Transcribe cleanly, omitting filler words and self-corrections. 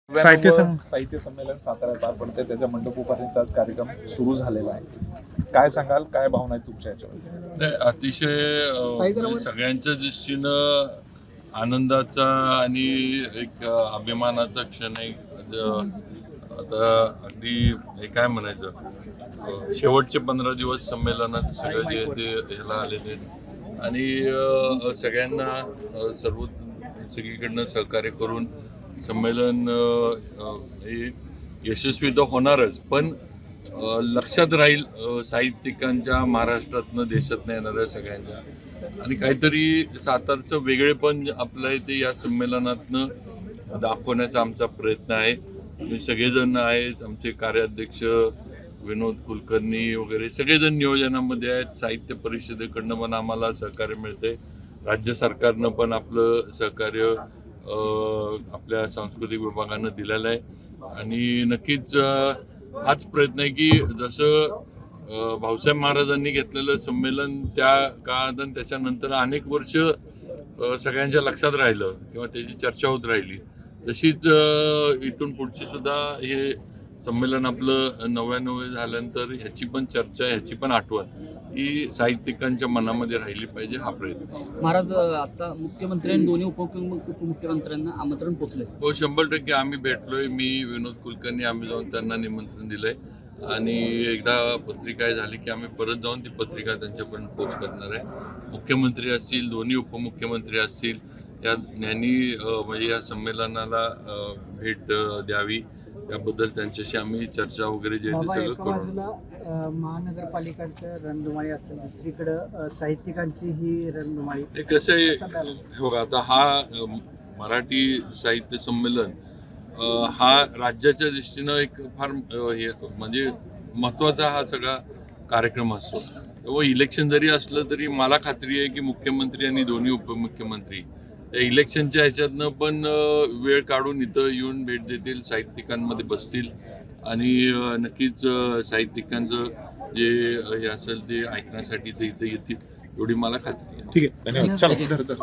साहित्य संमेलन साताऱ्यात पार पडते, त्याच्या मंडप उभारणीचा आज कार्यक्रम सुरू झालेला आहे. काय सांगाल, काय भावना आहेत तुमच्या याच्यावर? अतिशय सगळ्यांच्या दृष्टीनं आनंदाचा आणि एक अभिमानाचा क्षण आहे. आता अगदी हे काय म्हणायचं, शेवटचे 15 दिवस संमेलनाचे सगळे जे ते ह्याला आलेले आहेत आणि सगळ्यांना सगळीकडनं सहकार्य करून संमेलन हे यशस्वी तर होणारच, पण लक्षात राहील साहित्यिकांच्या, महाराष्ट्रातनं देशातनं येणाऱ्या सगळ्यांच्या, आणि काहीतरी सातारचं वेगळेपण आपलं इथे या संमेलनातनं दाखवण्याचा आमचा प्रयत्न आहे. आम्ही सगळेजण आहेत, आमचे कार्याध्यक्ष विनोद कुलकर्णी वगैरे सगळेजण नियोजनामध्ये आहेत. साहित्य परिषदेकडनं पण आम्हाला सहकार्य मिळते, राज्य सरकारनं पण आपलं सहकार्य आपल्या सांस्कृतिक विभागानं दिलेलं आहे. आणि नक्कीच हाच प्रयत्न आहे की जसं भाऊसाहेब महाराजांनी घेतलेलं संमेलन त्या काळात आणि त्याच्यानंतर अनेक वर्ष सगळ्यांच्या लक्षात राहिलं किंवा त्याची चर्चा होत राहिली, तशीच इथून पुढची सुद्धा हे संमेलन आपलं नव्यानवे झाल्यानंतर ह्याची पण चर्चा, ह्याची पण आठवण ही साहित्यिकांच्या मनामध्ये राहिली पाहिजे, हा प्रयत्न. महाराज, आता मुख्यमंत्र्यांनी दोन्ही उपमुख्यमंत्र्यांना आमंत्रण पोचले? हो, 100% आम्ही भेटलोय. मी विनोद कुलकर्णी, आम्ही जाऊन त्यांना निमंत्रण दिलंय आणि एकदा पत्रिका झाली की आम्ही परत जाऊन ती पत्रिका त्यांच्यापर्यंत पोच करणार आहे. मुख्यमंत्री असतील, दोन्ही उपमुख्यमंत्री असतील, यांनी म्हणजे या संमेलनाला भेट द्यावी, त्याबद्दल त्यांच्याशी आम्ही चर्चा वगैरे जे ते सगळं करू. महानगरपालिकांचं रणधुमाळी असेल, दुसरीकडं साहित्यिकांची ही रणधुमाळी. ते कसं आहे बघा, आता हा मराठी साहित्य संमेलन हा राज्याच्या दृष्टीनं एक फार हे म्हणजे महत्त्वाचा हा सगळा कार्यक्रम असतो. व इलेक्शन जरी असलं तरी मला खात्री आहे की मुख्यमंत्री आणि दोन्ही उपमुख्यमंत्री त्या इलेक्शनच्या ह्याच्यातनं पण वेळ काढून इथं येऊन भेट देतील, साहित्यिकांमध्ये बसतील आणि नक्कीच साहित्यिकांचं जे हे असेल ते ऐकण्यासाठी ते इथं येतील, एवढी मला खात्री आहे. ठीक आहे, धन्यवाद. चला.